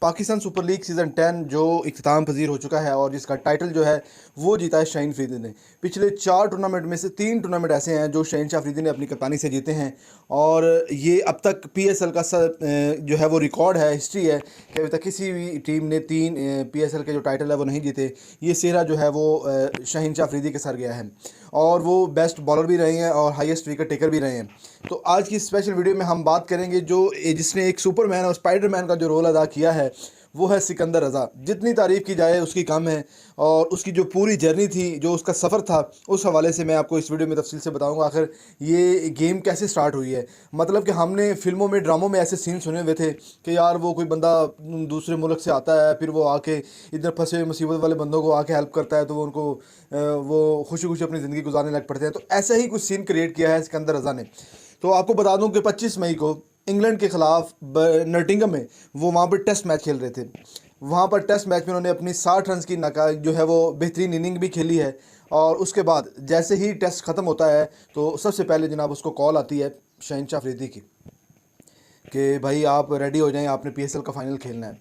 Pakistan super league season 10 जो इख्तिताम पजीर हो चुका है और जिसका टाइटल जो है वो जीता है शाहीन अफरीदी ने। पिछले 4 टूर्नामेंट में से 3 टूर्नामेंट ऐसे हैं जो शाहीन अफरीदी ने अपनी कप्तानी से जीते हैं और ये अब तक पीएसएल का जो है वो रिकॉर्ड है, हिस्ट्री है कि अभी तक किसी भी टीम ने 3 पीएसएल के जो टाइटल है वो नहीं जीते। ये सेहरा जो है वो शाहीन अफरीदी के सर गया है और वो बेस्ट बॉलर भी रहे हैं और हाईएस्ट विकेट टेकर भी रहे हैं। तो आज की स्पेशल वीडियो में हम बात करेंगे जो जिसने एक सुपरमैन और स्पाइडरमैन का जो रोल अदा किया है वो है सिकंदर रज़ा। जितनी तारीफ़ की जाए उसकी कम है और उसकी जो पूरी जर्नी थी, जो उसका सफ़र था, उस हवाले से मैं आपको इस वीडियो में तफसील से बताऊंगा आखिर ये गेम कैसे स्टार्ट हुई है। मतलब कि हमने फिल्मों में, ड्रामों में ऐसे सीन सुने हुए थे कि यार वो कोई बंदा दूसरे मुल्क से आता है, फिर वो आके इधर फंसे हुए मुसीबत वाले बंदों को आके हेल्प करता है तो वो उनको वो खुशी खुशी अपनी ज़िंदगी गुजारने लग पड़ते हैं। तो ऐसा ही कुछ सीन क्रिएट किया है सिकंदर रज़ा ने। तो आपको बता दूं कि 25 मई को इंग्लैंड के ख़िलाफ़ नटिंगम में वो वहाँ पर टेस्ट मैच खेल रहे थे। वहाँ पर टेस्ट मैच में उन्होंने अपनी 60 रन की जो है वो बेहतरीन इनिंग भी खेली है। और उसके बाद जैसे ही टेस्ट ख़त्म होता है तो सबसे पहले जनाब उसको कॉल आती है शाहीन अफरीदी की कि भाई आप रेडी हो जाएं, आपने पीएसएल का फ़ाइनल खेलना है।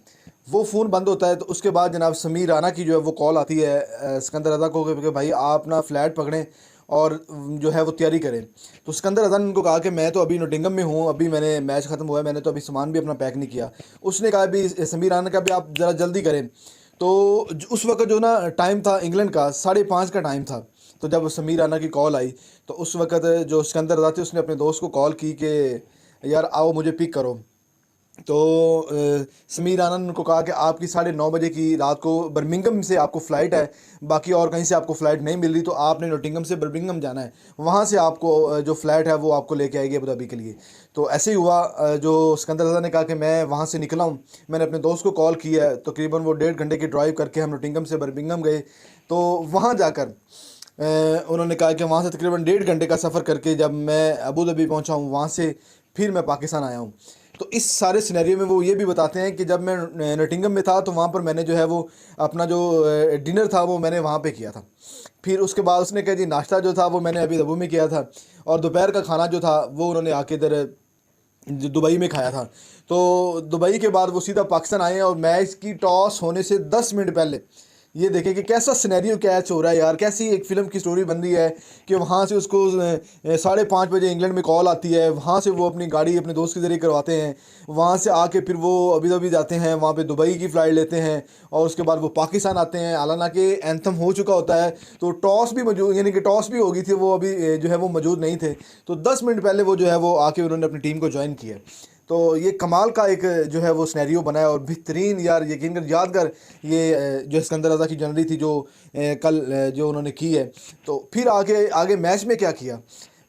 वो फ़ोन बंद होता है तो उसके बाद जनाब समीर राना की जो है वो कॉल आती है सिकंदर रज़ा को कि भाई आप ना फ्लैट पकड़ें और जो है वो तैयारी करें। तो सिकंदर रज़ा ने उनको कहा कि मैं तो अभी नोटिंगम में हूँ, अभी मैंने मैच ख़त्म हुआ है, मैंने तो अभी सामान भी अपना पैक नहीं किया। उसने कहा भी, समीर राना ने कहा भी आप ज़रा जल्दी करें। तो उस वक्त जो ना टाइम था इंग्लैंड का 5:30 का टाइम था। तो जब समीर राना की कॉल आई तो उस वक्त जो सिकंदर रज़ा थे उसने अपने दोस्त को कॉल की कि यार आओ मुझे पिक करो। तो समीर राना ने उनको कहा कि आपकी 9:30 बजे की रात को बर्मिंघम से आपको फ़्लाइट है, बाकी और कहीं से आपको फ़्लाइट नहीं मिल रही, तो आपने नोटिंगम से बर्मिंघम जाना है। वहाँ से आपको जो फ़्लाइट है वो आपको लेके आएगी अबू धाबी के लिए। तो ऐसे ही हुआ। जो सिकंदर रज़ा ने कहा कि मैं वहाँ से निकला हूँ, मैंने अपने दोस्त को कॉल किया है। तकरीबन वो 1.5 घंटे की ड्राइव करके हम नोटिंगम से बर्मिंघम गए। तो वहाँ जाकर उन्होंने कहा कि वहाँ से तकरीबन 1.5 घंटे का सफ़र करके जब मैं अबू धाबी पहुँचा हूँ, वहाँ से फिर मैं पाकिस्तान आया हूँ। तो इस सारे सिनेरियो में वो ये भी बताते हैं कि जब मैं नटिंगम में था तो वहाँ पर मैंने जो है वो अपना जो डिनर था वो मैंने वहाँ पे किया था। फिर उसके बाद उसने कहा जी नाश्ता जो था वो मैंने अभी अबू में किया था और दोपहर का खाना जो था वो उन्होंने आके इधर दुबई में खाया था। तो दुबई के बाद वो सीधा पाकिस्तान आए हैं और मैच की टॉस होने से 10 मिनट पहले ये देखें कि कैसा सिनेरियो कैच हो रहा है यार, कैसी एक फ़िल्म की स्टोरी बन रही है कि वहाँ से उसको 5:30 बजे इंग्लैंड में कॉल आती है, वहाँ से वो अपनी गाड़ी अपने दोस्त के ज़रिए करवाते हैं, वहाँ से आके फिर वो अबू धाबी जाते हैं, वहाँ पे दुबई की फ़्लाइट लेते हैं और उसके बाद वो पाकिस्तान आते हैं। हालांकि एंथम हो चुका होता है तो टॉस भी मौजूद, यानी कि टॉस भी हो गई थी, वो अभी जो है वो मौजूद नहीं थे। तो 10 मिनट पहले वो जो है वो आके उन्होंने अपनी टीम को ज्वाइन किया। तो ये कमाल का एक जो है वो सिनेरियो बनाया और बेहतरीन, यार यकीन कर, यादगार ये जो सिकंदर रज़ा की जर्नी थी जो कल जो उन्होंने की है। तो फिर आगे आगे मैच में क्या किया,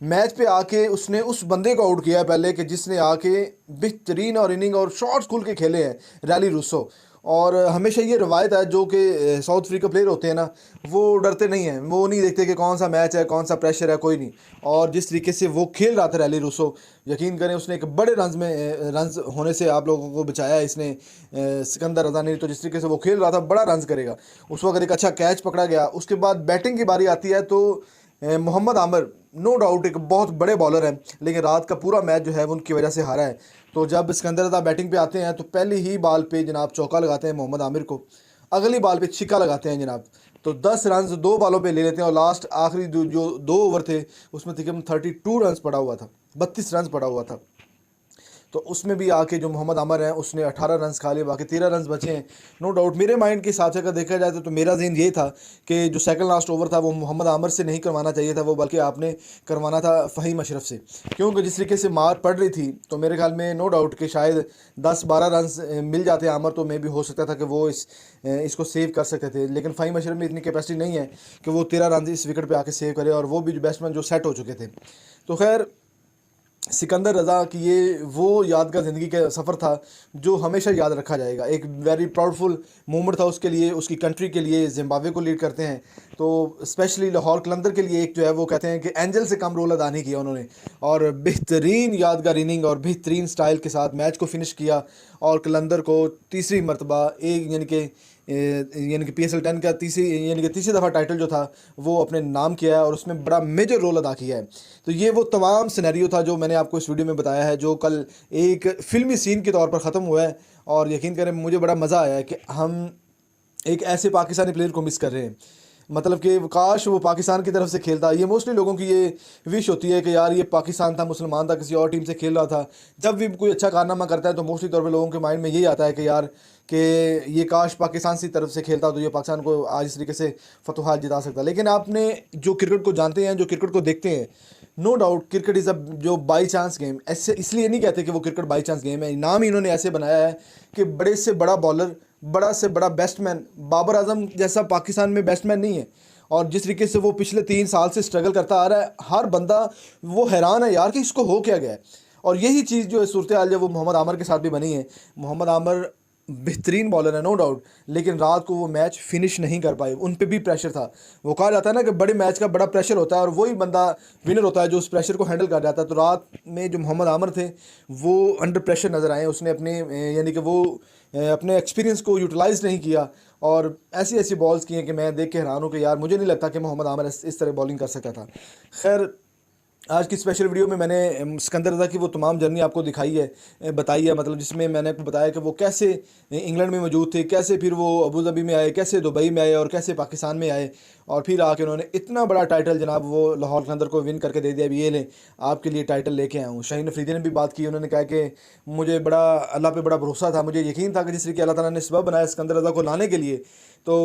मैच पे आके उसने उस बंदे को आउट किया पहले कि जिसने आके बेहतरीन और इनिंग और शॉट्स खुल के खेले हैं, रैली रूसो। और हमेशा ये रवायत है जो कि साउथ अफ्रीका प्लेयर होते हैं ना, वो डरते नहीं हैं, वो नहीं देखते कि कौन सा मैच है, कौन सा प्रेशर है, कोई नहीं। और जिस तरीके से वो खेल रहा था रैली रूसो, यकीन करें उसने एक बड़े रन्स होने से आप लोगों को बचाया इसने, सिकंदर रज़ा ने। तो जिस तरीके से वो खेल रहा था बड़ा रन्स करेगा, उस वक्त एक अच्छा कैच पकड़ा गया। उसके बाद बैटिंग की बारी आती है तो मोहम्मद आमिर नो डाउट एक बहुत बड़े बॉलर हैं, लेकिन रात का पूरा मैच जो है वो उनकी वजह से हारा है। तो जब सिकंदर रज़ा बैटिंग पे आते हैं तो पहली ही बॉल पे जनाब चौका लगाते हैं मोहम्मद आमिर को, अगली बॉल पे छिक्का लगाते हैं जनाब। तो 10 रन 2 बॉलों पे ले लेते हैं और लास्ट आखिरी जो 2 ओवर थे उसमें तकरीबन 32 रन पड़ा हुआ था, 32 रन पड़ा हुआ था। तो उसमें भी आके जो मोहम्मद आमिर हैं उसने 18 रन खा लिए, बाकी 13 रन बचे हैं। नो डाउट मेरे माइंड के हिसाब से अगर देखा जाए तो मेरा ज़हन ये था कि जो सेकंड लास्ट ओवर था वो मोहम्मद आमिर से नहीं करवाना चाहिए था, वो बल्कि आपने करवाना था फ़हीम अशरफ से, क्योंकि जिस तरीके से मार पड़ रही थी तो मेरे ख्याल में नो डाउट कि शायद 10-12 रन मिल जाते आमिर तो मे भी हो सकता था कि वो इसको सेव कर सकते थे। लेकिन फ़हीम अशरफ में इतनी कैपेसिटी नहीं है कि वो 13 रन इस विकेट पर आके सेव करे, और वो भी बैट्समैन जो सेट हो चुके थे। तो खैर सिकंदर रज़ा की ये वो यादगार ज़िंदगी का सफ़र था जो हमेशा याद रखा जाएगा। एक वेरी प्राउडफुल मोमेंट था उसके लिए, उसकी कंट्री के लिए। ज़िम्बाब्वे को लीड करते हैं तो स्पेशली लाहौर कलंदर के लिए एक जो है वो कहते हैं कि एंजल से कम रोल अदा नहीं किया उन्होंने, और बेहतरीन यादगार इनिंग और बेहतरीन स्टाइल के साथ मैच को फिनिश किया और कलंदर को तीसरी मरतबा एक यानी कि PSL 10 का तीसरी दफ़ा टाइटल जो था वो अपने नाम किया है और उसमें बड़ा मेजर रोल अदा किया है। तो ये वो तमाम सिनेरियो था जो मैंने आपको इस वीडियो में बताया है, जो कल एक फ़िल्मी सीन के तौर पर ख़त्म हुआ है। और यकीन करें मुझे बड़ा मज़ा आया है कि हम एक ऐसे पाकिस्तानी प्लेयर को मिस कर रहे हैं। मतलब कि काश वो पाकिस्तान की तरफ से खेलता। ये मोस्टली लोगों की ये विश होती है कि यार ये पाकिस्तान था, मुसलमान था, किसी और टीम से खेल रहा था। जब भी कोई अच्छा कारनामा करता है तो मोस्टली तौर पे लोगों के माइंड में यही आता है कि यार कि ये काश पाकिस्तान की तरफ से खेलता तो ये पाकिस्तान को आज इस तरीके से फतुहात जिता सकता। लेकिन आपने जो क्रिकेट को जानते हैं, जो क्रिकेट को देखते हैं, no doubt cricket is a जो बाई चांस गेम। ऐसे इसलिए नहीं कहते कि वो क्रिकेट बाई चांस गेम है, नाम ही इन्होंने ऐसे बनाया है कि बड़े से बड़ा बॉलर, बड़ा से बड़ा बैट्समैन, बाबर आजम जैसा पाकिस्तान में बैट्समैन नहीं है। और जिस तरीके से वो पिछले 3 साल से स्ट्रगल करता आ रहा है, हर बंदा वो हैरान है यार कि इसको हो क्या गया है। और यही चीज़ जो है सूरत हाल जो वो मोहम्मद आमर के साथ भी बनी है। मोहम्मद आमर बेहतरीन बॉलर है नो डाउट, लेकिन रात को वो मैच फिनिश नहीं कर पाए, उन पे भी प्रेशर था। वो कहा जाता है ना कि बड़े मैच का बड़ा प्रेशर होता है और वही बंदा विनर होता है जो उस प्रेशर को हैंडल कर जाता है। तो रात में जो मोहम्मद आमर थे वो अंडर प्रेशर नज़र आए। उसने अपने यानी कि वो अपने एक्सपीरियंस को यूटिलाइज़ नहीं किया और ऐसी ऐसी बॉल्स की हैं कि मैं देख के हैरान हूँ कि यार मुझे नहीं लगता कि मोहम्मद आमर इस तरह बॉलिंग कर सकता था। खैर, आज की स्पेशल वीडियो में मैंने सिकंदर रज़ा की वो तमाम जर्नी आपको दिखाई है, बताई है, मतलब जिसमें मैंने आपको बताया कि वो कैसे इंग्लैंड में मौजूद थे, कैसे फिर वो अबू धाबी में आए, कैसे दुबई में आए और कैसे पाकिस्तान में आए और फिर आके उन्होंने इतना बड़ा टाइटल जनाब वो लाहौर कलंदर को विन करके दे दिया। अभी ये लें आपके लिए टाइटल लेके आया हूँ। शाहीन अफरीदी ने भी बात की, उन्होंने कहा कि मुझे बड़ा अल्लाह पे बड़ा भरोसा था, मुझे यकीन था कि जिस तरीके अल्लाह ताला ने सबब बनाया सिकंदर रज़ा को लाने के लिए, तो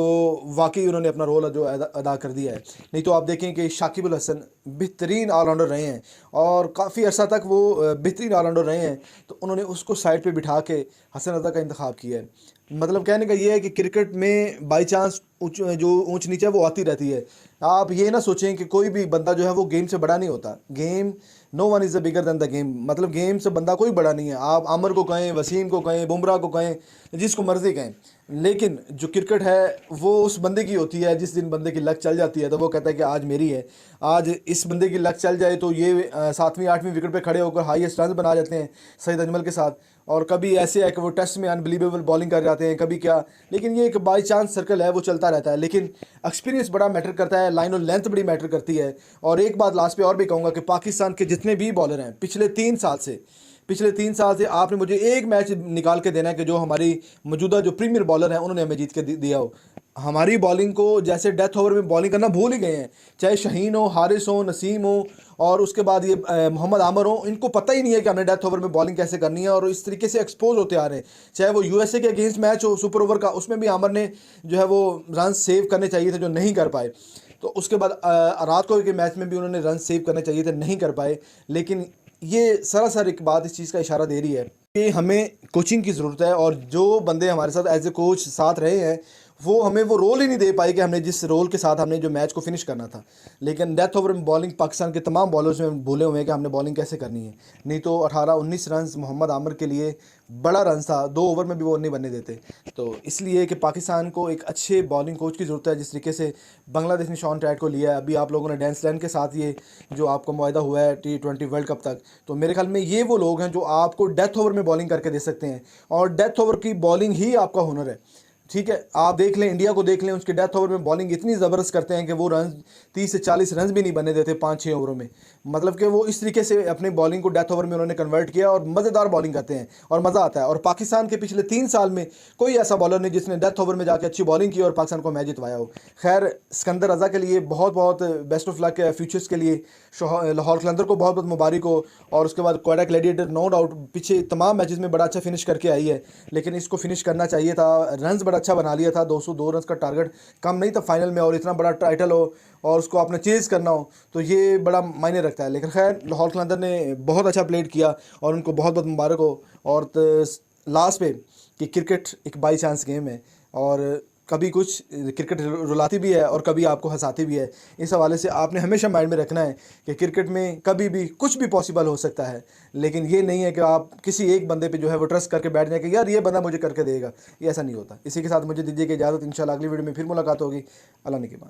वाकई उन्होंने अपना रोल जो अदा कर दिया है। नहीं तो आप देखें कि शाकिब अल हसन बेहतरीन ऑलराउंडर रहे हैं और काफ़ी अर्सा तक वो बेहतरीन ऑलराउंडर रहे हैं, तो उन्होंने उसको साइड पे बिठा के हसन रज़ा का इंतखाब किया है। मतलब कहने का ये है कि क्रिकेट में बाई चांस जो ऊंच नीचे वो आती रहती है। आप ये ना सोचें कि कोई भी बंदा जो है वो गेम से बड़ा नहीं होता। Game, no one is the bigger than the game, मतलब गेम से बंदा कोई बड़ा नहीं है। आप आमर को कहें, वसीम को कहें, बुमराह को कहें, जिसको मर्ज़ी कहें, लेकिन जो क्रिकेट है वो उस बंदे की होती है। जिस दिन बंदे की लक चल जाती है तो वो कहता है कि आज मेरी है। आज इस बंदे की लक चल जाए तो ये 7वीं 8वीं विकेट पे खड़े होकर हाईएस्ट रन बना जाते हैं सईद अजमल के साथ। और कभी ऐसे है कि वो टेस्ट में अनबिलीवेबल बॉलिंग कर जाते हैं, कभी क्या। लेकिन ये एक बाई चांस सर्कल है, वो चलता रहता है। लेकिन एक्सपीरियंस बड़ा मैटर करता है, लाइन और लेंथ बड़ी मैटर करती है। और एक बात लास्ट पे और भी कहूँगा कि पाकिस्तान के जितने भी बॉलर हैं पिछले 3 साल से आपने मुझे एक मैच निकाल के देना है कि जो हमारी मौजूदा जो प्रीमियर बॉलर हैं उन्होंने हमें जीत के दिया हो। हमारी बॉलिंग को जैसे डेथ ओवर में बॉलिंग करना भूल ही गए हैं, चाहे शाहीन हो, हारिस हो, नसीम हो और उसके बाद ये मोहम्मद आमर हो। इनको पता ही नहीं है कि हमने डेथ ओवर में बॉलिंग कैसे करनी है और इस तरीके से एक्सपोज होते आ रहे हैं। चाहे वो USA के अगेंस्ट मैच हो सुपर ओवर का, उसमें भी आमर ने जो है वो रन सेव करने चाहिए थे जो नहीं कर पाए। तो उसके बाद रात को के मैच में भी उन्होंने रन सेव करने चाहिए थे, नहीं कर पाए। लेकिन ये सरासर एक बात इस चीज़ का इशारा दे रही है कि हमें कोचिंग की ज़रूरत है। और जो बंदे हमारे साथ एज ए कोच साथ रहे हैं वो हमें वो रोल ही नहीं दे पाए कि हमने जिस रोल के साथ हमने जो मैच को फिनिश करना था। लेकिन डेथ ओवर में बॉलिंग पाकिस्तान के तमाम बॉलर्स में भूले हुए हैं कि हमने बॉलिंग कैसे करनी है। नहीं तो 18-19 रन मोहम्मद आमर के लिए बड़ा रन था, 2 ओवर में भी वो नहीं बनने देते। तो इसलिए कि पाकिस्तान को एक अच्छे बॉलिंग कोच की ज़रूरत है। जिस तरीके से बांग्लादेश ने शॉन टैट को लिया है, अभी आप लोगों ने डैंसलैंड के साथ ये जो आपका मुआहदा हुआ है T20 वर्ल्ड कप तक, तो मेरे ख्याल में ये वो लोग हैं जो आपको डेथ ओवर में बॉलिंग करके दे सकते हैं। और डेथ ओवर की बॉलिंग ही आपका हुनर है। ठीक है, आप देख लें, इंडिया को देख लें, उसके डेथ ओवर में बॉलिंग इतनी ज़बरदस्त करते हैं कि वो रन 30 से 40 रन भी नहीं बनने देते 5-6 ओवरों में। मतलब कि वो इस तरीके से अपनी बॉलिंग को डेथ ओवर में उन्होंने कन्वर्ट किया और मज़ेदार बॉलिंग करते हैं और मज़ा आता है। और पाकिस्तान के पिछले 3 साल में कोई ऐसा बॉलर नहीं जिसने डेथ ओवर में जाकर अच्छी बॉलिंग की और पाकिस्तान को मैच जितवाया हो। खैर, सिकंदर रज़ा के लिए बहुत बहुत बेस्ट ऑफ लक है फ्यूचर्स के लिए। लाहौर कलंदर को बहुत बहुत मुबारक हो। और उसके बाद क्वेटा ग्लैडिएटर नो डाउट पीछे तमाम मैचेस में बड़ा अच्छा फिनिश करके आई है, लेकिन इसको फिनिश करना चाहिए था। रन्स बड़ा अच्छा बना लिया था, 202 रन का टारगेट कम नहीं था फाइनल में। और इतना बड़ा टाइटल हो और उसको आपने चेज़ करना हो तो ये बड़ा मायने रखता है। लेकिन खैर, लाहौर कलंदर ने बहुत अच्छा प्लेड किया और उनको बहुत बहुत मुबारक हो। और लास्ट पे कि क्रिकेट एक बाई चांस गेम है और कभी कुछ क्रिकेट रुलाती भी है और कभी आपको हंसाती भी है। इस हवाले से आपने हमेशा माइंड में रखना है कि क्रिकेट में कभी भी कुछ भी पॉसिबल हो सकता है। लेकिन ये नहीं है कि आप किसी एक बंदे पे जो है वो ट्रस्ट करके बैठ जाए कि यार ये बंदा मुझे करके देगा, ये ऐसा नहीं होता। इसी के साथ मुझे दीजिए कि इजाज़त। इंशाल्लाह अगली वीडियो में फिर मुलाकात होगी। अल्लाह ने के बाद।